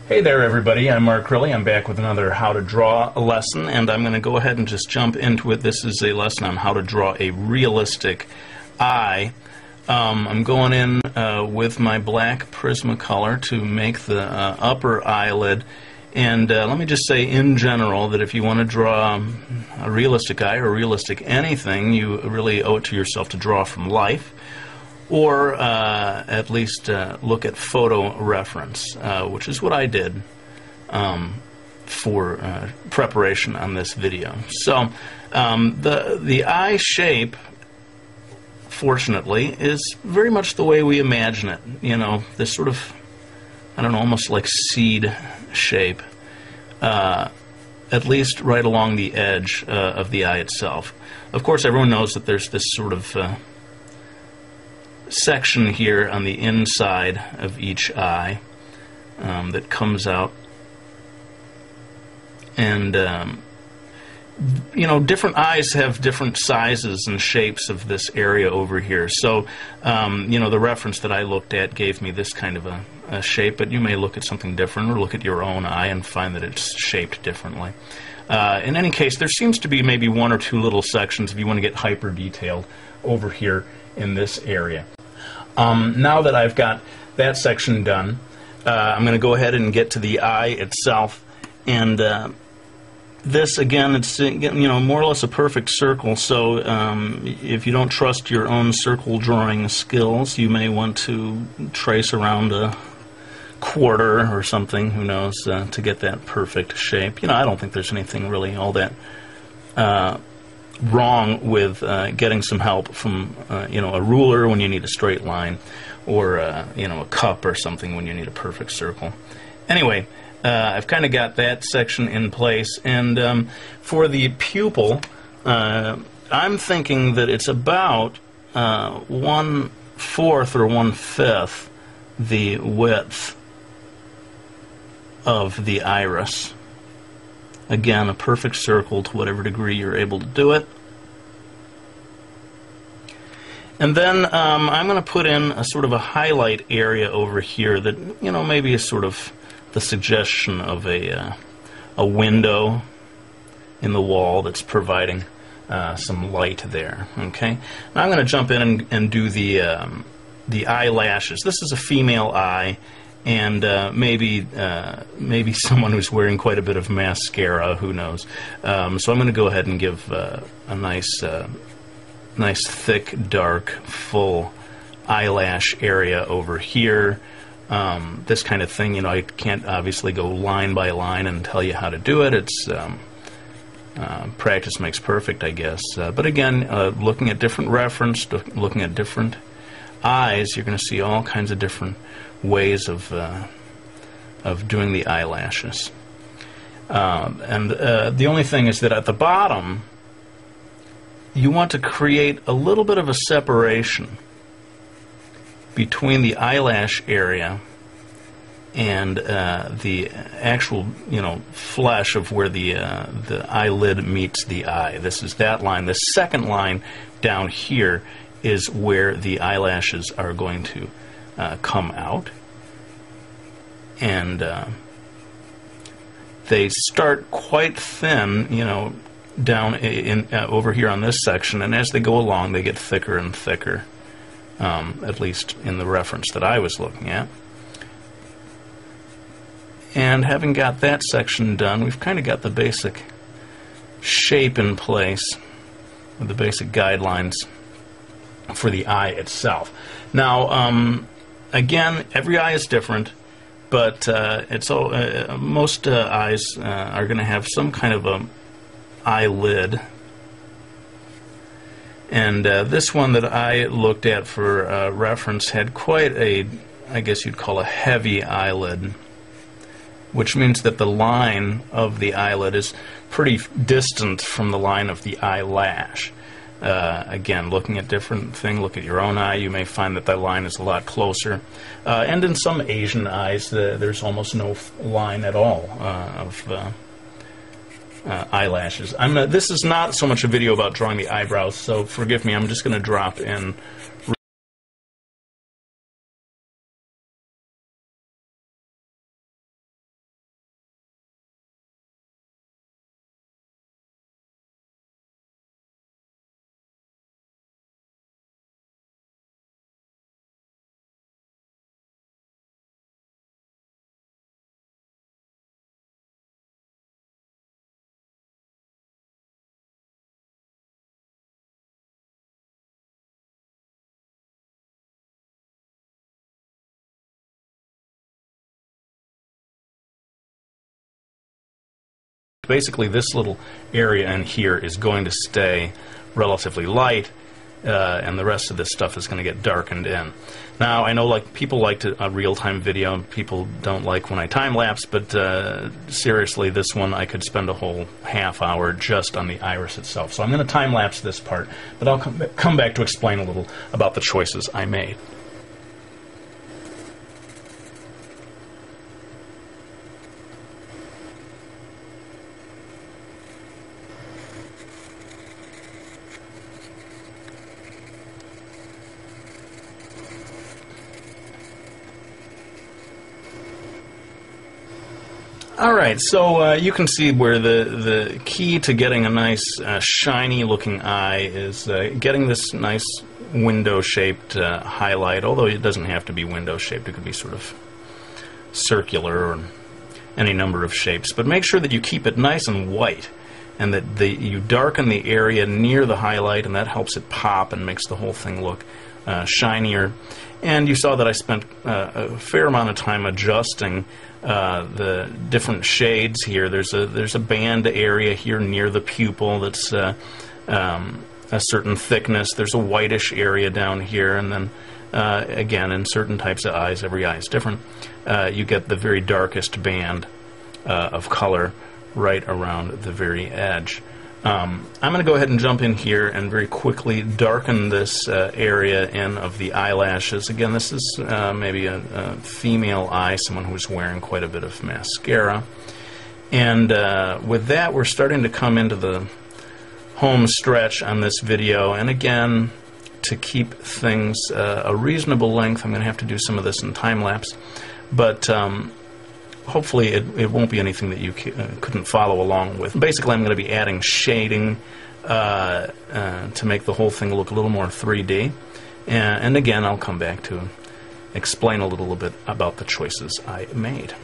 Hey there everybody, I'm Mark Crilly. I'm back with another how to draw lesson, and I'm going to go ahead and just jump into it. This is a lesson on how to draw a realistic eye. I'm going in with my black Prismacolor to make the upper eyelid, and let me just say in general that if you want to draw a realistic eye or realistic anything, you really owe it to yourself to draw from life, or at least look at photo reference, which is what I did for preparation on this video. So the eye shape, fortunately, is very much the way we imagine it. You know, this sort of, I don't know, almost like seed shape, at least right along the edge of the eye itself. Of course, everyone knows that there's this sort of section here on the inside of each eye that comes out, and you know, different eyes have different sizes and shapes of this area over here. So you know, the reference that I looked at gave me this kind of a shape, but you may look at something different or look at your own eye and find that it's shaped differently. In any case, there seems to be maybe one or two little sections if you want to get hyper detailed over here in this area. Now that I've got that section done, I'm going to go ahead and get to the eye itself, and this, again, it's, you know, more or less a perfect circle. So if you don't trust your own circle drawing skills, you may want to trace around a quarter or something, who knows, to get that perfect shape. You know, I don't think there's anything really all that wrong with getting some help from you know, a ruler when you need a straight line, or you know, a cup or something when you need a perfect circle. Anyway, I've kind of got that section in place, and for the pupil, I'm thinking that it's about 1/4 or 1/5 the width of the iris. Again, a perfect circle to whatever degree you're able to do it. And then I'm going to put in a sort of a highlight area over here that, you know, maybe is sort of the suggestion of a window in the wall that's providing some light there. Okay. Now I'm going to jump in and do the eyelashes. This is a female eye, and maybe someone who's wearing quite a bit of mascara, who knows. So I'm going to go ahead and give a nice thick, dark, full eyelash area over here. This kind of thing, you know, I can't obviously go line by line and tell you how to do it. It's practice makes perfect, I guess. But again, looking at different reference, looking at different eyes, you're going to see all kinds of different ways of doing the eyelashes. And the only thing is that at the bottom, you want to create a little bit of a separation between the eyelash area and the actual, you know, flesh of where the eyelid meets the eye. This is that line. The second line down here is where the eyelashes are going to come out, and they start quite thin, you know, down in over here on this section, and as they go along, they get thicker and thicker. At least in the reference that I was looking at. And having got that section done, we've kind of got the basic shape in place, with the basic guidelines for the eye itself. Now, again, every eye is different, but most eyes are going to have some kind of a eyelid. And this one that I looked at for reference had quite a, I guess you'd call a heavy eyelid, which means that the line of the eyelid is pretty distant from the line of the eyelash. Again, looking at different things, look at your own eye, you may find that line is a lot closer. And in some Asian eyes, there's almost no line at all of eyelashes. This is not so much a video about drawing the eyebrows, so forgive me, I'm just going to drop in basically this little area in here is going to stay relatively light, and the rest of this stuff is going to get darkened in. Now, I know like people like a real-time video, and people don't like when I time-lapse, but seriously, this one I could spend a whole half hour just on the iris itself. So I'm going to time-lapse this part, but I'll come back to explain a little about the choices I made. Alright, so you can see where the key to getting a nice shiny looking eye is getting this nice window shaped highlight, although it doesn't have to be window shaped, it could be sort of circular or any number of shapes. But make sure that you keep it nice and white, and that you darken the area near the highlight, and that helps it pop and makes the whole thing look shinier. And you saw that I spent a fair amount of time adjusting the different shades here. There's a band area here near the pupil that's a certain thickness. There's a whitish area down here, and then again, in certain types of eyes, every eye is different, you get the very darkest band of color right around the very edge. I'm going to go ahead and jump in here and very quickly darken this area in of the eyelashes. Again, this is maybe a female eye, someone who's wearing quite a bit of mascara. And with that, we're starting to come into the home stretch on this video. And again, to keep things a reasonable length, I'm going to have to do some of this in time-lapse. But hopefully it won't be anything that you couldn't follow along with. Basically, I'm going to be adding shading to make the whole thing look a little more 3D. And again, I'll come back to explain a little bit about the choices I made.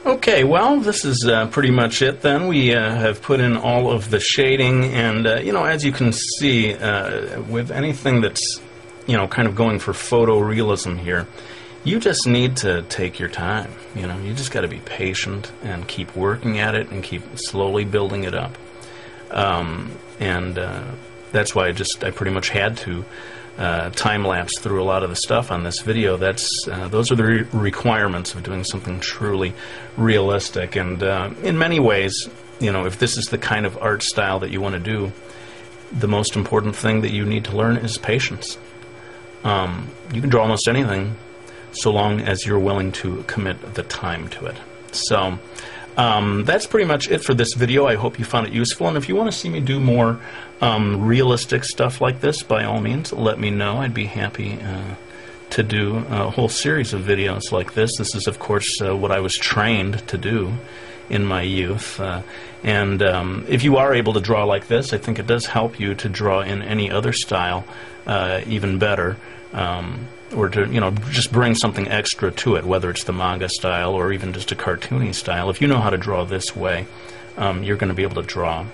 Okay, well, this is pretty much it then. We have put in all of the shading, and, you know, as you can see, with anything that's, you know, kind of going for photorealism here, you just need to take your time. You know, you just got to be patient and keep working at it and keep slowly building it up. That's why I pretty much had to time-lapse through a lot of the stuff on this video. Those are the requirements of doing something truly realistic. And in many ways, you know, if this is the kind of art style that you want to do, the most important thing that you need to learn is patience. You can draw almost anything so long as you're willing to commit the time to it. So that's pretty much it for this video. I hope you found it useful, and if you want to see me do more realistic stuff like this, by all means, let me know. I'd be happy to do a whole series of videos like this. This is, of course, what I was trained to do in my youth. If you are able to draw like this, I think it does help you to draw in any other style even better. Or to, you know, just bring something extra to it, whether it's the manga style or even just a cartoony style. If you know how to draw this way, you're going to be able to draw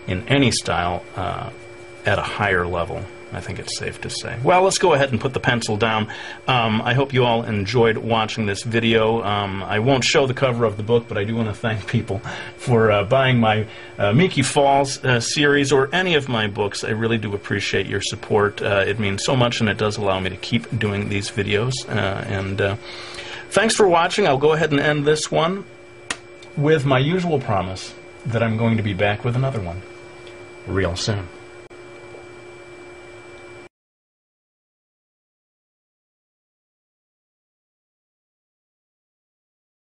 in any style at a higher level. I think it's safe to say. Well, let's go ahead and put the pencil down. I hope you all enjoyed watching this video. I won't show the cover of the book, but I do want to thank people for buying my Miki Falls series or any of my books. I really do appreciate your support. It means so much, and it does allow me to keep doing these videos. Thanks for watching. I'll go ahead and end this one with my usual promise that I'm going to be back with another one real soon.